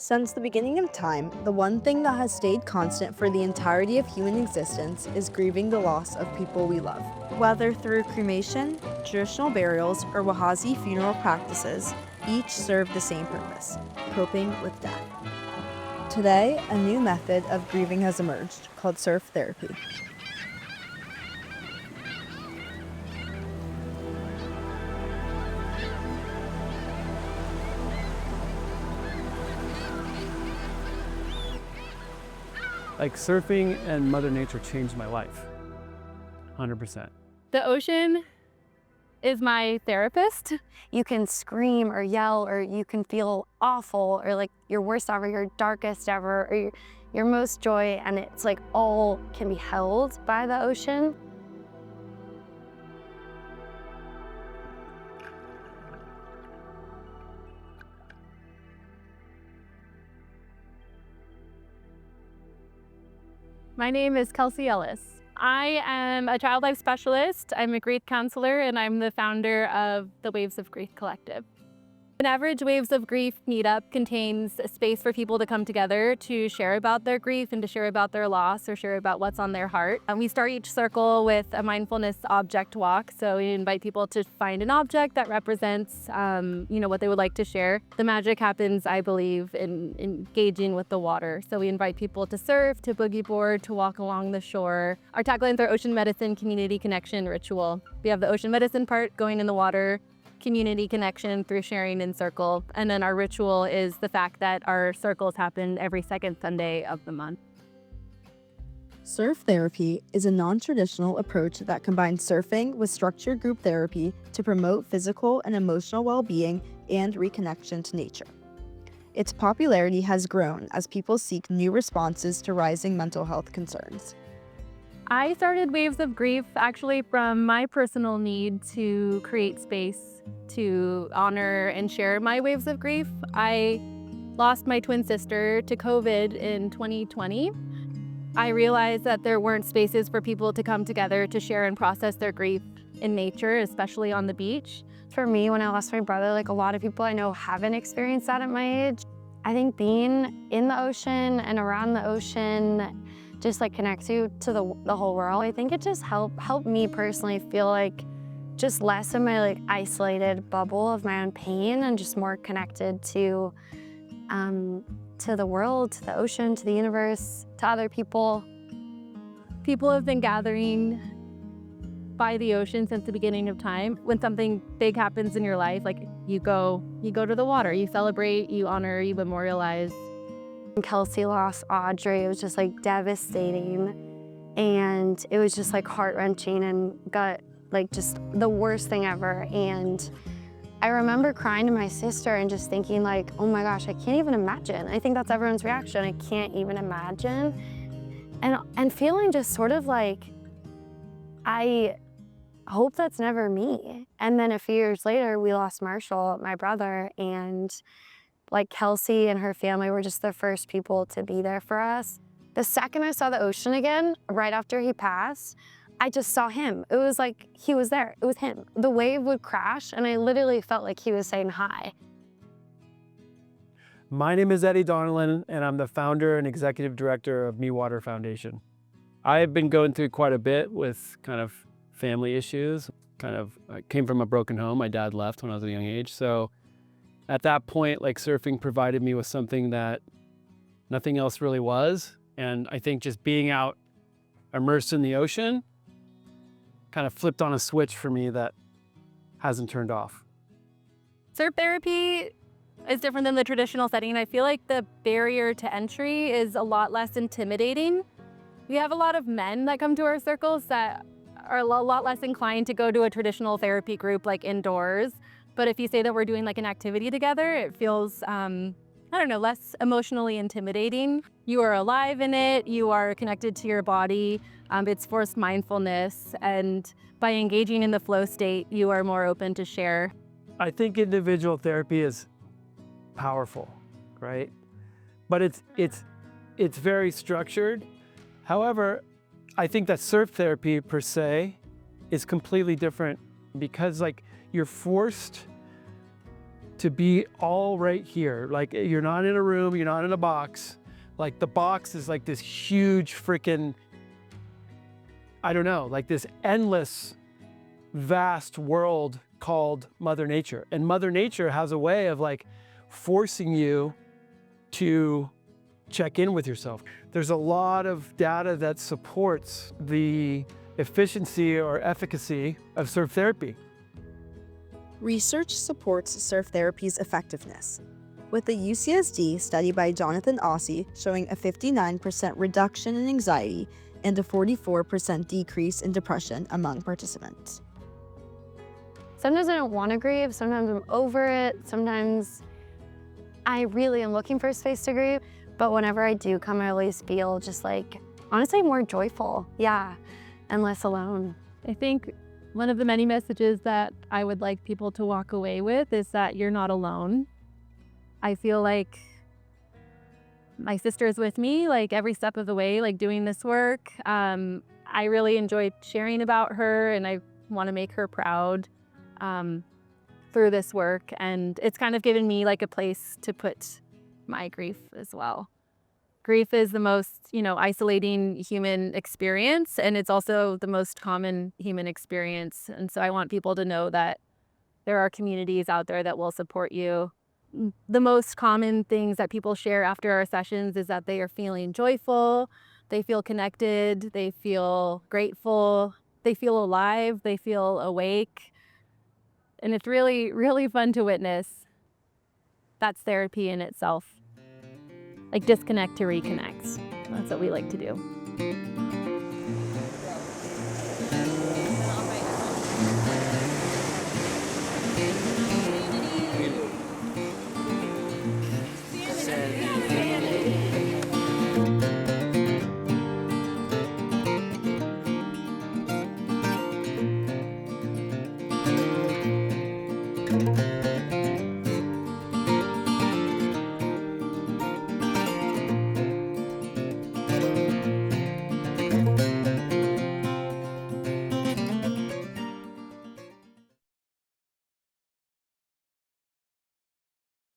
Since the beginning of time, the one thing that has stayed constant for the entirety of human existence is grieving the loss of people we love. Whether through cremation, traditional burials, or Wahhazi funeral practices, each serve the same purpose: coping with death. Today, a new method of grieving has emerged, called surf therapy. Like surfing and Mother Nature changed my life, 100%. The ocean is my therapist. You can scream or yell, or you can feel awful, or like your worst ever, your darkest ever, or your most joy, and it's like all can be held by the ocean. My name is Yolles. I am a child life specialist, I'm a grief counselor, and I'm the founder of the Waves of Grief Collective. An average Waves of Grief meetup contains a space for people to come together to share about their grief and to share about their loss or share about what's on their heart. And we start each circle with a mindfulness object walk. So we invite people to find an object that represents what they would like to share. The magic happens, I believe, in engaging with the water. So we invite people to surf, to boogie board, to walk along the shore. Our tagline is our ocean medicine community connection ritual. We have the ocean medicine part, going in the water, community connection through sharing in circle, and then our ritual is the fact that our circles happen every second Sunday of the month. Surf therapy is a non-traditional approach that combines surfing with structured group therapy to promote physical and emotional well-being and reconnection to nature. Its popularity has grown as people seek new responses to rising mental health concerns. I started Waves of Grief actually from my personal need to create space to honor and share my waves of grief. I lost my twin sister to COVID in 2020. I realized that there weren't spaces for people to come together to share and process their grief in nature, especially on the beach. For me, when I lost my brother, like a lot of people I know haven't experienced that at my age. I think being in the ocean and around the ocean just like connects you to the whole world. I think it just helped me personally feel like just less in my like isolated bubble of my own pain and just more connected to the world, to the ocean, to the universe, to other people. People have been gathering by the ocean since the beginning of time. When something big happens in your life, like you go to the water, you celebrate, you honor, you memorialize. When Kelsey lost Audrey, it was just like devastating, and it was just like heart-wrenching and got like just the worst thing ever. And I remember crying to my sister and just thinking like, oh my gosh, I can't even imagine. I think that's everyone's reaction. I can't even imagine. And feeling just sort of like, I hope that's never me. And then a few years later, we lost Marshall, my brother, and like Kelsey and her family were just the first people to be there for us. The second I saw the ocean again, right after he passed, I just saw him. It was like he was there, it was him. The wave would crash and I literally felt like he was saying hi. My name is Eddie Donnellan, and I'm the founder and executive director of Me Water Foundation. I've been going through quite a bit with kind of family issues. I came from a broken home. My dad left when I was a young age. So at that point, like surfing provided me with something that nothing else really was. And I think just being out immersed in the ocean kind of flipped on a switch for me that hasn't turned off. Surf therapy is different than the traditional setting. I feel like the barrier to entry is a lot less intimidating. We have a lot of men that come to our circles that are a lot less inclined to go to a traditional therapy group like indoors. But if you say that we're doing like an activity together, it feels, less emotionally intimidating. You are alive in it, you are connected to your body, it's forced mindfulness, and by engaging in the flow state, you are more open to share. I think individual therapy is powerful, right? But it's very structured. However, I think that surf therapy per se is completely different because like you're forced to be all right here. Like, you're not in a room, you're not in a box. Like, the box is like this huge freaking, I don't know, like this endless, vast world called Mother Nature. And Mother Nature has a way of like forcing you to check in with yourself. There's a lot of data that supports the efficiency or efficacy of surf therapy. Research supports surf therapy's effectiveness, with the UCSD study by Jonathan Ossie showing a 59% reduction in anxiety and a 44% decrease in depression among participants. Sometimes I don't want to grieve, sometimes I'm over it, sometimes I really am looking for a space to grieve, but whenever I do come, I always feel just like, honestly, more joyful, yeah, and less alone. I think one of the many messages that I would like people to walk away with is that you're not alone. I feel like my sister is with me, like every step of the way, like doing this work. I really enjoy sharing about her, and I want to make her proud through this work. And it's kind of given me like a place to put my grief as well. Grief is the most, isolating human experience, and it's also the most common human experience. And so I want people to know that there are communities out there that will support you. The most common things that people share after our sessions is that they are feeling joyful, they feel connected, they feel grateful, they feel alive, they feel awake. And it's really, really fun to witness. That's therapy in itself. Like, disconnect to reconnect. That's what we like to do. Thank you.